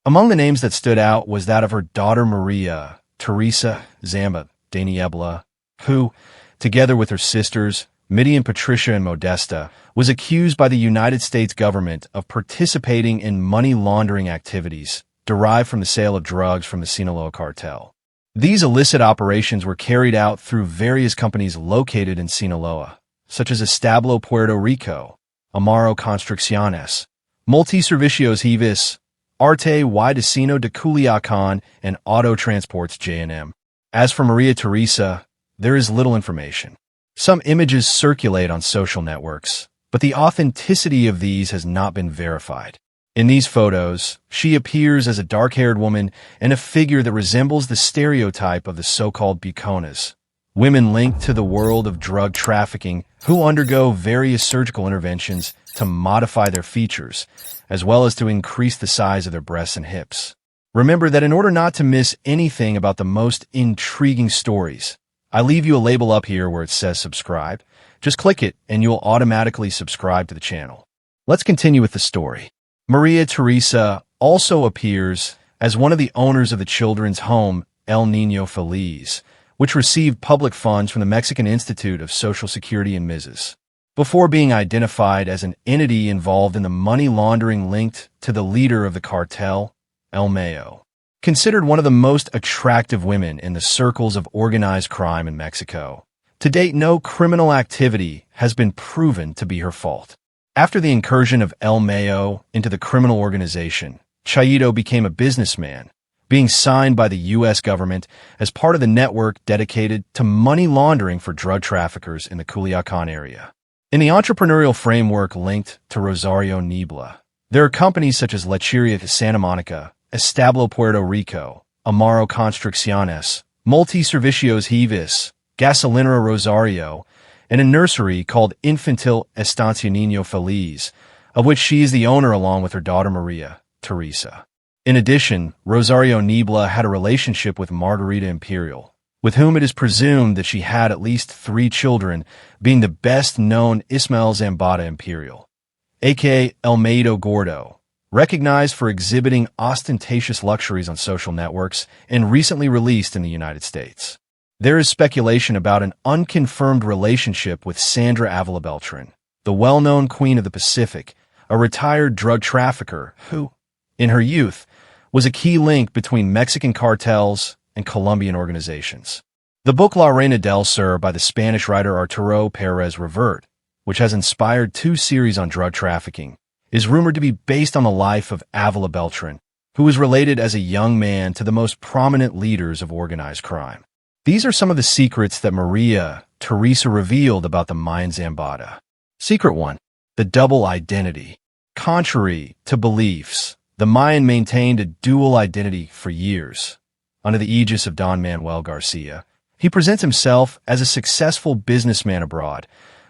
Among the names that stood out was that of her daughter María Teresa Zambada Niebla, who, together with her sisters, Midian Patricia and Modesta, was accused by the United States government of participating in money laundering activities derived from the sale of drugs from the Sinaloa Cartel. These illicit operations were carried out through various companies located in Sinaloa, such as Establo Puerto Rico, Amaro Construcciones, Multiservicios Hivis, Arte y Destino de Culiacán, and Auto Transports J&M. As for María Teresa, there is little information. Some images circulate on social networks, but the authenticity of these has not been verified. In these photos, she appears as a dark-haired woman and a figure that resembles the stereotype of the so-called buconas, women linked to the world of drug trafficking who undergo various surgical interventions to modify their features, as well as to increase the size of their breasts and hips. Remember that in order not to miss anything about the most intriguing stories, I leave you a label up here where it says subscribe. Just click it and you'll automatically subscribe to the channel. Let's continue with the story. María Teresa also appears as one of the owners of the children's home El Niño Feliz, which received public funds from the Mexican Institute of Social Security and Mrs. Before being identified as an entity involved in the money laundering linked to the leader of the cartel, El Mayo. Considered one of the most attractive women in the circles of organized crime in Mexico, to date no criminal activity has been proven to be her fault. After the incursion of El Mayo into the criminal organization, Chayito became a businessman, being signed by the U.S. government as part of the network dedicated to money laundering for drug traffickers in the Culiacán area. In the entrepreneurial framework linked to Rosario Niebla, there are companies such as Lecheria de Santa Monica, Establo Puerto Rico, Amaro Construcciones, Multiservicios Hivis, Gasolinera Rosario, and a nursery called Infantil Estancia Niño Feliz, of which she is the owner along with her daughter María Teresa. In addition, Rosario Niebla had a relationship with Margarita Imperial, with whom it is presumed that she had at least 3 children, being the best-known Ismael Zambada Imperial, aka El Maito Gordo, recognized for exhibiting ostentatious luxuries on social networks and recently released in the United States. There is speculation about an unconfirmed relationship with Sandra Avila Beltran, the well-known Queen of the Pacific, a retired drug trafficker who, in her youth, was a key link between Mexican cartels and Colombian organizations. The book La Reina del Sur by the Spanish writer Arturo Pérez Reverte, which has inspired 2 series on drug trafficking, is rumored to be based on the life of Avila Beltran, who was related as a young man to the most prominent leaders of organized crime. These are some of the secrets that María Teresa revealed about the Mayan Zambada. Secret 1. The double identity. Contrary to beliefs, the Mayan maintained a dual identity for years. Under the aegis of Don Manuel García, he presents himself as a successful businessman abroad,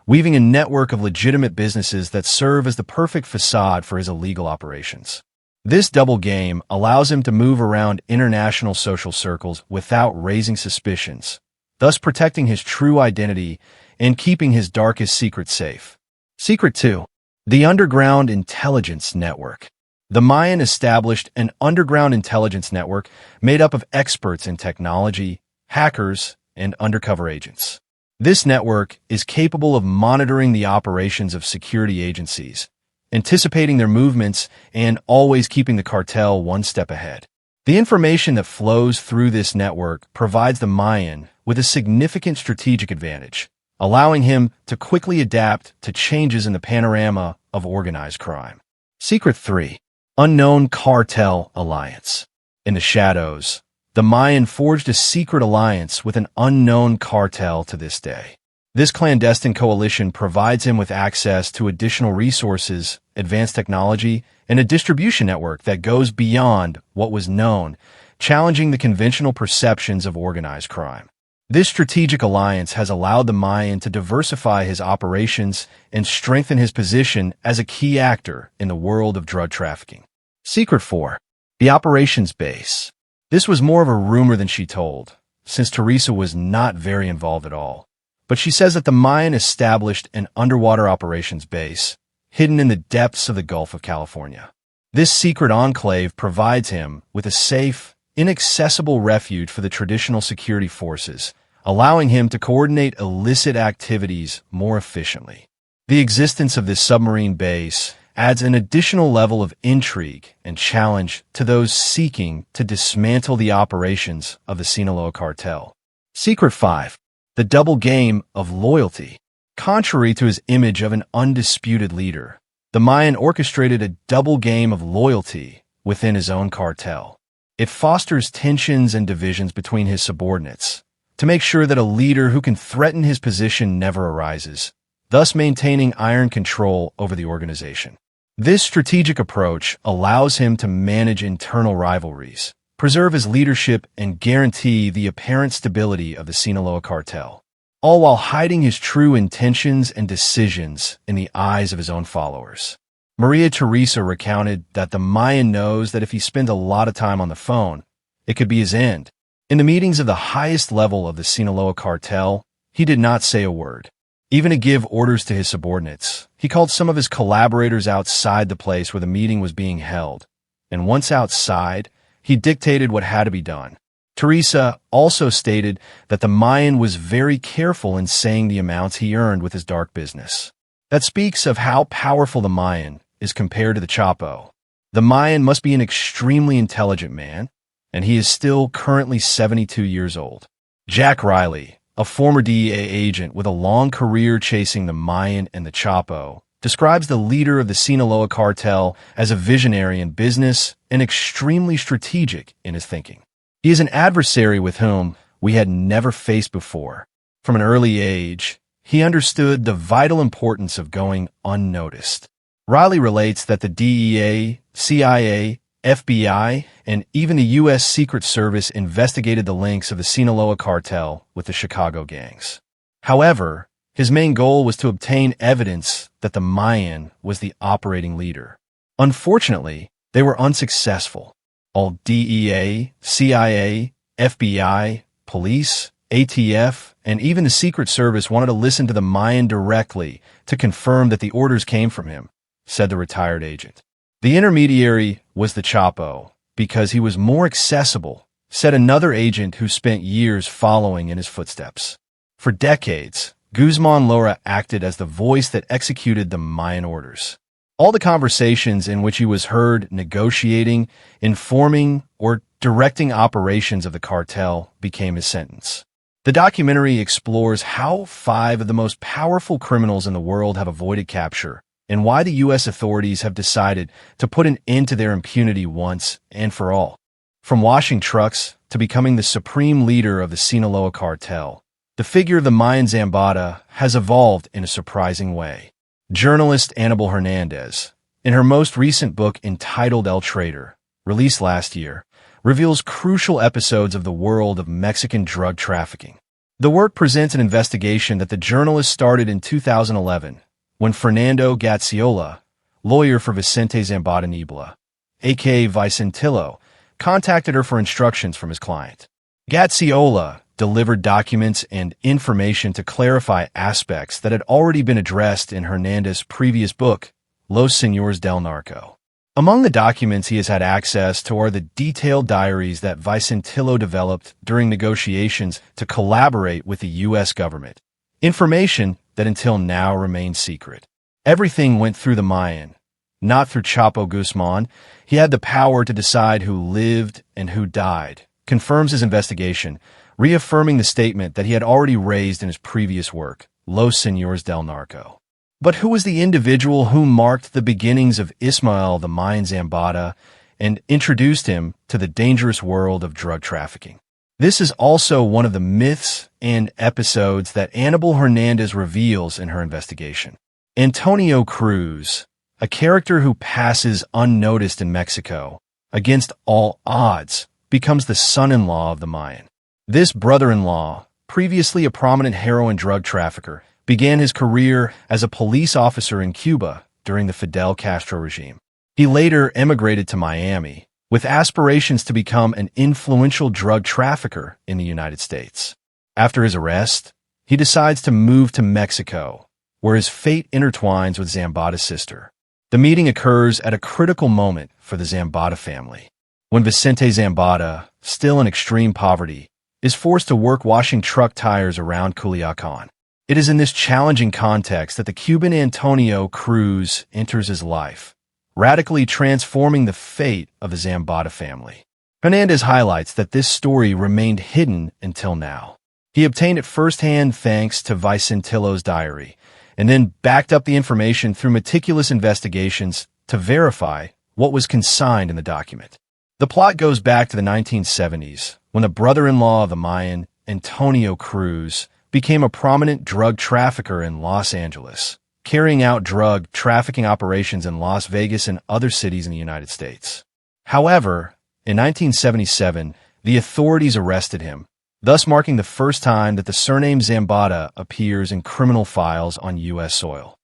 weaving a network of legitimate businesses that serve as the perfect facade for his illegal operations. This double game allows him to move around international social circles without raising suspicions, thus protecting his true identity and keeping his darkest secrets safe. Secret 2. The Underground Intelligence Network. The Mayan established an underground intelligence network made up of experts in technology, hackers, and undercover agents. This network is capable of monitoring the operations of security agencies, anticipating their movements, and always keeping the cartel one step ahead. The information that flows through this network provides the Mayan with a significant strategic advantage, allowing him to quickly adapt to changes in the panorama of organized crime. Secret 3. Unknown Cartel Alliance. In the shadows, the Mayan forged a secret alliance with an unknown cartel to this day. This clandestine coalition provides him with access to additional resources, advanced technology, and a distribution network that goes beyond what was known, challenging the conventional perceptions of organized crime. This strategic alliance has allowed the Mayan to diversify his operations and strengthen his position as a key actor in the world of drug trafficking. Secret 4. The Operations Base. This was more of a rumor than she told, since Teresa was not very involved at all. But she says that the Mayan established an underwater operations base, hidden in the depths of the Gulf of California. This secret enclave provides him with a safe, inaccessible refuge for the traditional security forces, allowing him to coordinate illicit activities more efficiently. The existence of this submarine base adds an additional level of intrigue and challenge to those seeking to dismantle the operations of the Sinaloa Cartel. Secret 5. The double game of loyalty. Contrary to his image of an undisputed leader, the Mayan orchestrated a double game of loyalty within his own cartel. It fosters tensions and divisions between his subordinates to make sure that a leader who can threaten his position never arises, thus maintaining iron control over the organization. This strategic approach allows him to manage internal rivalries, preserve his leadership, and guarantee the apparent stability of the Sinaloa Cartel, all while hiding his true intentions and decisions in the eyes of his own followers. María Teresa recounted that the Mayan knows that if he spends a lot of time on the phone, it could be his end. In the meetings of the highest level of the Sinaloa Cartel, he did not say a word. Even to give orders to his subordinates, he called some of his collaborators outside the place where the meeting was being held, and once outside, he dictated what had to be done. Teresa also stated that the Mayan was very careful in saying the amounts he earned with his dark business. That speaks of how powerful the Mayan is compared to the Chapo. The Mayan must be an extremely intelligent man, and he is still currently 72 years old. Jack Riley, a former DEA agent with a long career chasing the Mayan and the Chapo, describes the leader of the Sinaloa Cartel as a visionary in business and extremely strategic in his thinking. He is an adversary with whom we had never faced before. From an early age, he understood the vital importance of going unnoticed. Riley relates that the DEA, CIA, FBI, and even the U.S. Secret Service investigated the links of the Sinaloa Cartel with the Chicago gangs. However, his main goal was to obtain evidence that the Mayan was the operating leader. Unfortunately, they were unsuccessful. All DEA, CIA, FBI, police, ATF, and even the Secret Service wanted to listen to the Mayan directly to confirm that the orders came from him, said the retired agent. The intermediary was the Chapo because he was more accessible, said another agent who spent years following in his footsteps. For decades, Guzman Lora acted as the voice that executed the Mayan orders. All the conversations in which he was heard negotiating, informing, or directing operations of the cartel became his sentence. The documentary explores how 5 of the most powerful criminals in the world have avoided capture, and why the U.S. authorities have decided to put an end to their impunity once and for all. From washing trucks to becoming the supreme leader of the Sinaloa Cartel, the figure of the Mayo Zambada has evolved in a surprising way. Journalist Annabel Hernandez, in her most recent book entitled El Traitor, released last year, reveals crucial episodes of the world of Mexican drug trafficking. The work presents an investigation that the journalist started in 2011, when Fernando Gatziola, lawyer for Vicente Zambada Niebla, a.k.a. Vicentillo, contacted her for instructions from his client. Gatziola delivered documents and information to clarify aspects that had already been addressed in Hernandez's previous book, Los Señores del Narco. Among the documents he has had access to are the detailed diaries that Vicentillo developed during negotiations to collaborate with the U.S. government, information that until now remains secret. Everything went through the Mayan, not through Chapo Guzman. He had the power to decide who lived and who died, confirms his investigation, reaffirming the statement that he had already raised in his previous work, Los Señores del Narco. But who was the individual who marked the beginnings of Ismael the Mayan Zambada and introduced him to the dangerous world of drug trafficking? This is also one of the myths and episodes that Annabel Hernandez reveals in her investigation. Antonio Cruz, a character who passes unnoticed in Mexico, against all odds, becomes the son-in-law of the Mayan. This brother-in-law, previously a prominent heroin drug trafficker, began his career as a police officer in Cuba during the Fidel Castro regime. He later emigrated to Miami, with aspirations to become an influential drug trafficker in the United States. After his arrest, he decides to move to Mexico, where his fate intertwines with Zambada's sister. The meeting occurs at a critical moment for the Zambada family, when Vicente Zambada, still in extreme poverty, is forced to work washing truck tires around Culiacan. It is in this challenging context that the Cuban Antonio Cruz enters his life, radically transforming the fate of the Zambada family. Hernandez highlights that this story remained hidden until now. He obtained it firsthand thanks to Vicentillo's diary, and then backed up the information through meticulous investigations to verify what was consigned in the document. The plot goes back to the 1970s, when the brother-in-law of the Mayan, Antonio Cruz, became a prominent drug trafficker in Los Angeles, carrying out drug trafficking operations in Las Vegas and other cities in the United States. However, in 1977, the authorities arrested him, thus marking the first time that the surname Zambada appears in criminal files on U.S. soil.